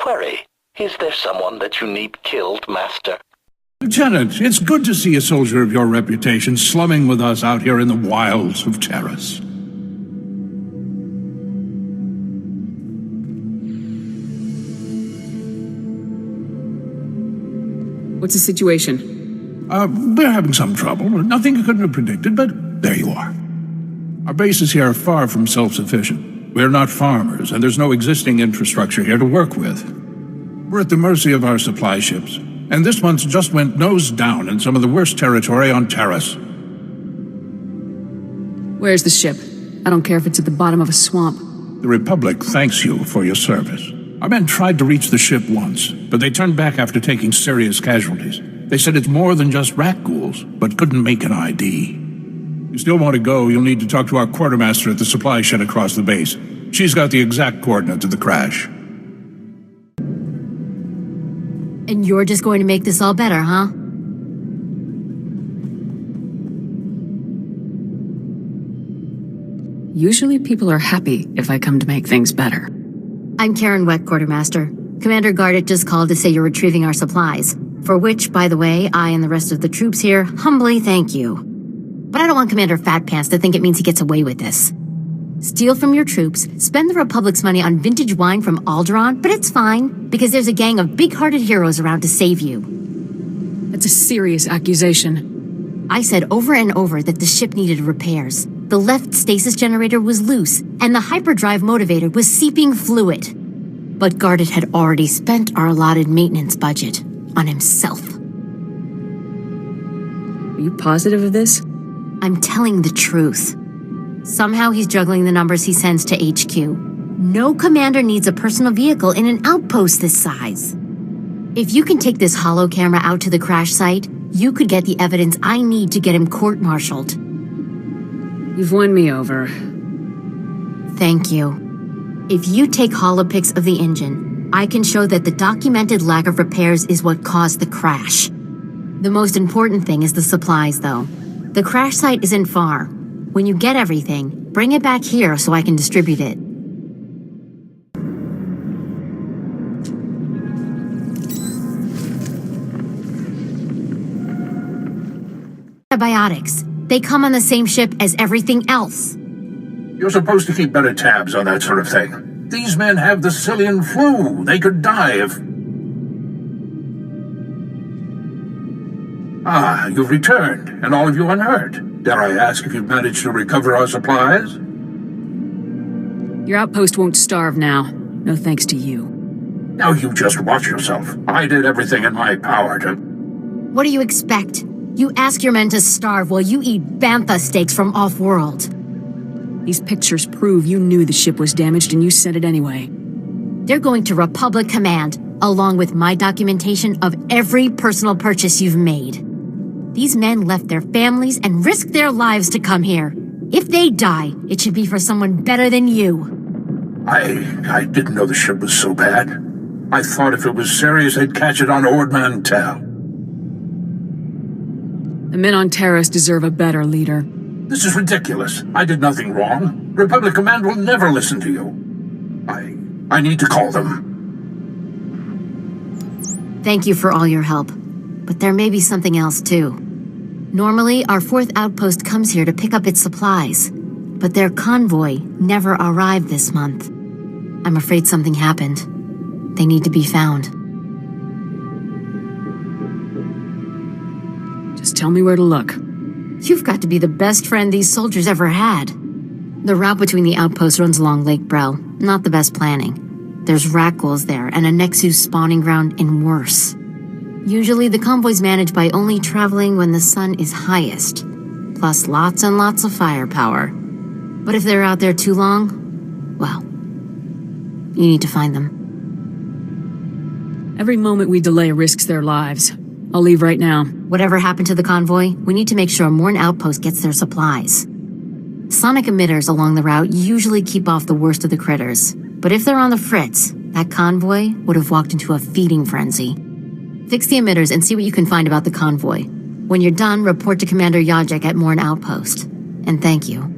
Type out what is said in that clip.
Query, is there someone that you need killed, Master? Lieutenant, it's good to see a soldier of your reputation slumming with us out here in the wilds of Terrace. What's the situation? We're having some trouble. Nothing you couldn't have predicted, but there you are. Our bases here are far from self-sufficient. We're not farmers, and there's no existing infrastructure here to work with. We're at the mercy of our supply ships, and this one's just went nose down in some of the worst territory on Terrace. Where's the ship? I don't care if it's at the bottom of a swamp. The Republic thanks you for your service. Our men tried to reach the ship once, but they turned back after taking serious casualties. They said it's more than just rat ghouls, but couldn't make an ID. You still want to go, you'll need to talk to our quartermaster at the supply shed across the base. She's got the exact coordinates of the crash. And you're just going to make this all better, huh? Usually people are happy if I come to make things better. I'm Karen Wet, Quartermaster. Commander Gardet just called to say you're retrieving our supplies, for which, by the way, I and the rest of the troops here humbly thank you. But I don't want Commander Fat Pants to think it means he gets away with this. Steal from your troops, spend the Republic's money on vintage wine from Alderaan, but it's fine, because there's a gang of big-hearted heroes around to save you. That's a serious accusation. I said over and over that the ship needed repairs. The left stasis generator was loose, and the hyperdrive motivator was seeping fluid. But Gardet had already spent our allotted maintenance budget on himself. Are you positive of this? I'm telling the truth. Somehow he's juggling the numbers he sends to HQ. No commander needs a personal vehicle in an outpost this size. If you can take this holo camera out to the crash site, you could get the evidence I need to get him court-martialed. You've won me over. Thank you. If you take holopics of the engine, I can show that the documented lack of repairs is what caused the crash. The most important thing is the supplies, though. The crash site isn't far. When you get everything, bring it back here so I can distribute it. Antibiotics. They come on the same ship as everything else. You're supposed to keep better tabs on that sort of thing. These men have the Cillian flu. They could die if... Ah, you've returned, and all of you unhurt. Dare I ask if you've managed to recover our supplies? Your outpost won't starve now. No thanks to you. Now you just watch yourself. I did everything in my power to... What do you expect? You ask your men to starve while you eat bantha steaks from off-world. These pictures prove you knew the ship was damaged and you sent it anyway. They're going to Republic Command, along with my documentation of every personal purchase you've made. These men left their families and risked their lives to come here. If they die, it should be for someone better than you. I didn't know the ship was so bad. I thought if it was serious, they'd catch it on Ord Mantell. The men on Terrace deserve a better leader. This is ridiculous. I did nothing wrong. Republic Command will never listen to you. I need to call them. Thank you for all your help. But there may be something else, too. Normally, our 4th outpost comes here to pick up its supplies. But their convoy never arrived this month. I'm afraid something happened. They need to be found. Just tell me where to look. You've got to be the best friend these soldiers ever had. The route between the outposts runs along Lake Brel. Not the best planning. There's rat ghouls there and a Nexus spawning ground and worse. Usually the convoy's managed by only traveling when the sun is highest, plus lots and lots of firepower. But if they're out there too long, well, you need to find them. Every moment we delay risks their lives. I'll leave right now. Whatever happened to the convoy, we need to make sure Morn Outpost gets their supplies. Sonic emitters along the route usually keep off the worst of the critters. But if they're on the fritz, that convoy would have walked into a feeding frenzy. Fix the emitters and see what you can find about the convoy. When you're done, report to Commander Yajek at Morn Outpost. And thank you.